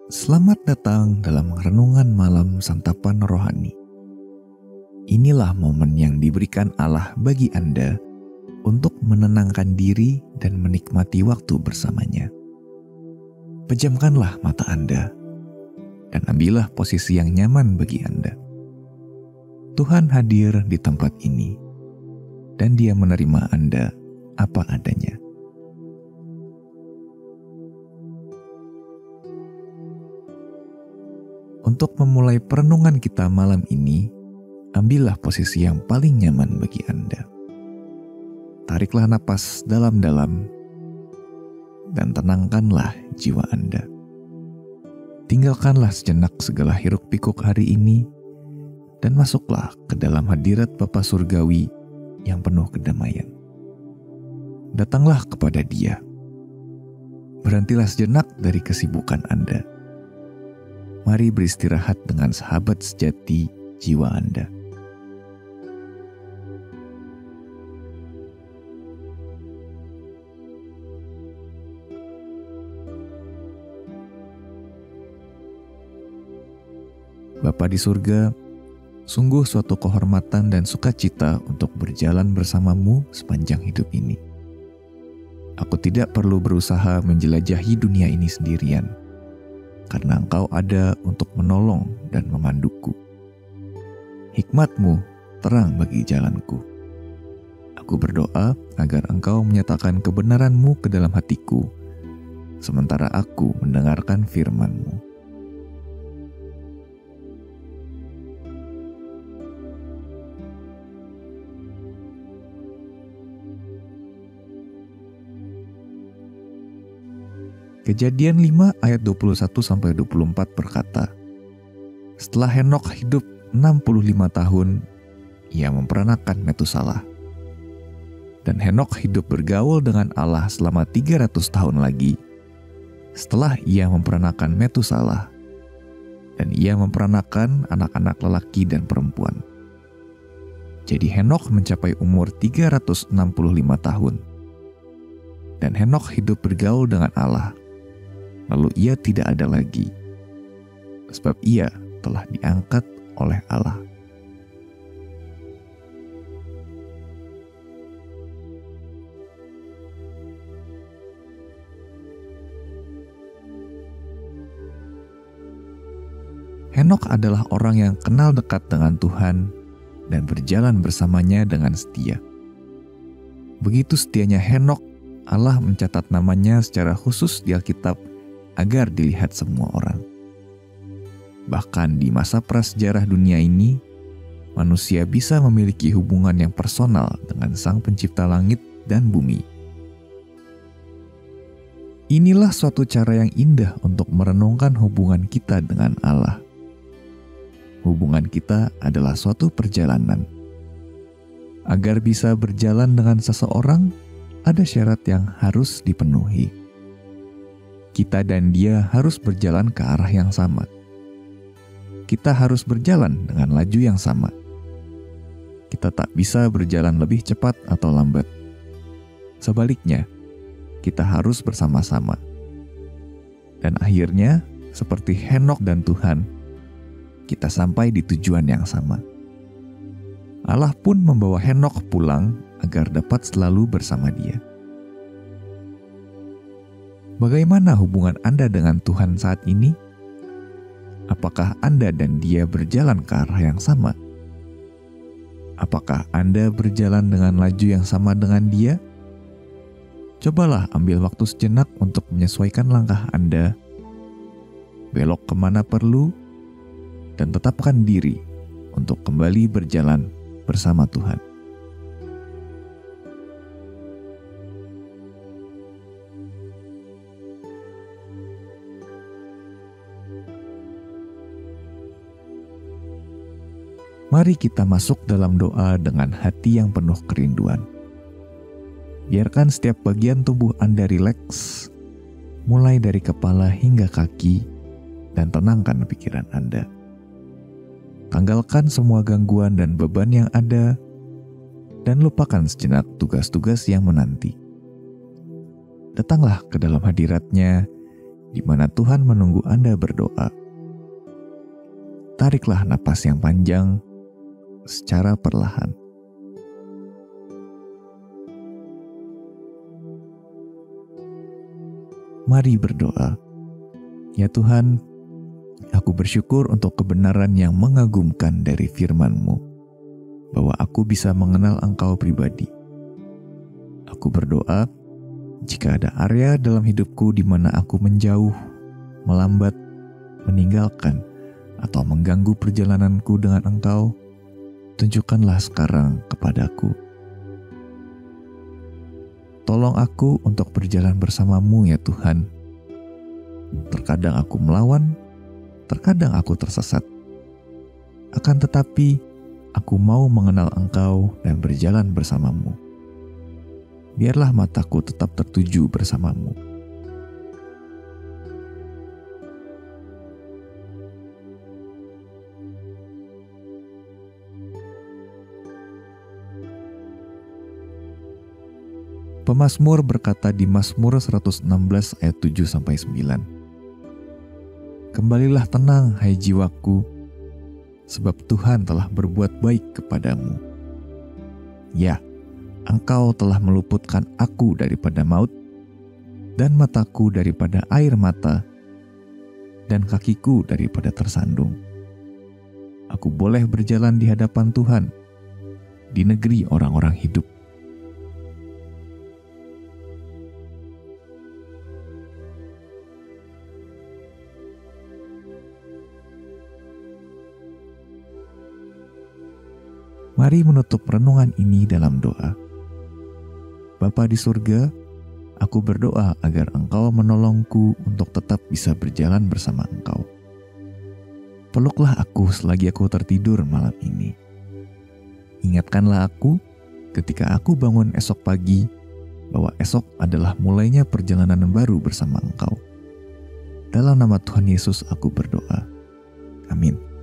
Selamat datang dalam renungan malam santapan rohani. Inilah momen yang diberikan Allah bagi Anda untuk menenangkan diri dan menikmati waktu bersamanya. Pejamkanlah mata Anda dan ambillah posisi yang nyaman bagi Anda. Tuhan hadir di tempat ini dan Dia menerima Anda apa adanya. Untuk memulai perenungan kita malam ini, ambillah posisi yang paling nyaman bagi Anda. Tariklah napas dalam-dalam dan tenangkanlah jiwa Anda. Tinggalkanlah sejenak segala hiruk-pikuk hari ini dan masuklah ke dalam hadirat Bapa Surgawi yang penuh kedamaian. Datanglah kepada Dia. Berhentilah sejenak dari kesibukan Anda. Mari beristirahat dengan sahabat sejati jiwa Anda. Bapa di surga, sungguh suatu kehormatan dan sukacita untuk berjalan bersamamu sepanjang hidup ini. Aku tidak perlu berusaha menjelajahi dunia ini sendirian, karena Engkau ada untuk menolong dan memanduku. Hikmat-Mu terang bagi jalanku. Aku berdoa agar Engkau menyatakan kebenaran-Mu ke dalam hatiku, sementara aku mendengarkan firman-Mu. Kejadian 5 ayat 21-24 berkata, setelah Henokh hidup 65 tahun, ia memperanakan Metusalah. Dan Henokh hidup bergaul dengan Allah selama 300 tahun lagi, setelah ia memperanakan Metusalah. Dan ia memperanakan anak-anak lelaki dan perempuan. Jadi Henokh mencapai umur 365 tahun. Dan Henokh hidup bergaul dengan Allah. Lalu ia tidak ada lagi, sebab ia telah diangkat oleh Allah. Henokh adalah orang yang kenal dekat dengan Tuhan dan berjalan bersamanya dengan setia. Begitu setianya Henokh, Allah mencatat namanya secara khusus di Alkitab agar dilihat semua orang. Bahkan di masa prasejarah dunia ini, manusia bisa memiliki hubungan yang personal dengan Sang Pencipta langit dan bumi. Inilah suatu cara yang indah untuk merenungkan hubungan kita dengan Allah. Hubungan kita adalah suatu perjalanan. Agar bisa berjalan dengan seseorang, ada syarat yang harus dipenuhi. Kita dan dia harus berjalan ke arah yang sama. Kita harus berjalan dengan laju yang sama. Kita tak bisa berjalan lebih cepat atau lambat. Sebaliknya, kita harus bersama-sama. Dan akhirnya, seperti Henokh dan Tuhan, kita sampai di tujuan yang sama. Allah pun membawa Henokh pulang agar dapat selalu bersama Dia. Bagaimana hubungan Anda dengan Tuhan saat ini? Apakah Anda dan Dia berjalan ke arah yang sama? Apakah Anda berjalan dengan laju yang sama dengan Dia? Cobalah ambil waktu sejenak untuk menyesuaikan langkah Anda, belok kemana perlu, dan tetapkan diri untuk kembali berjalan bersama Tuhan. Mari kita masuk dalam doa dengan hati yang penuh kerinduan. Biarkan setiap bagian tubuh Anda rileks, mulai dari kepala hingga kaki, dan tenangkan pikiran Anda. Tanggalkan semua gangguan dan beban yang ada, dan lupakan sejenak tugas-tugas yang menanti. Datanglah ke dalam hadirat-Nya di mana Tuhan menunggu Anda berdoa. Tariklah napas yang panjang secara perlahan. Mari berdoa. Ya Tuhan, aku bersyukur untuk kebenaran yang mengagumkan dari firman-Mu, bahwa aku bisa mengenal Engkau pribadi. Aku berdoa, jika ada area dalam hidupku di mana aku menjauh, melambat, meninggalkan, atau mengganggu perjalananku dengan Engkau, tunjukkanlah sekarang kepadaku. Tolong aku untuk berjalan bersama-Mu ya Tuhan. Terkadang aku melawan, terkadang aku tersesat. Akan tetapi, aku mau mengenal Engkau dan berjalan bersama-Mu. Biarlah mataku tetap tertuju bersama-Mu. Pemazmur berkata di Mazmur 116 ayat 7-9. Kembalilah tenang, hai jiwaku, sebab Tuhan telah berbuat baik kepadamu. Ya, Engkau telah meluputkan aku daripada maut, dan mataku daripada air mata, dan kakiku daripada tersandung. Aku boleh berjalan di hadapan Tuhan, di negeri orang-orang hidup. Mari menutup renungan ini dalam doa. Bapa di surga, aku berdoa agar Engkau menolongku untuk tetap bisa berjalan bersama Engkau. Peluklah aku selagi aku tertidur malam ini. Ingatkanlah aku ketika aku bangun esok pagi, bahwa esok adalah mulainya perjalanan baru bersama Engkau. Dalam nama Tuhan Yesus aku berdoa. Amin.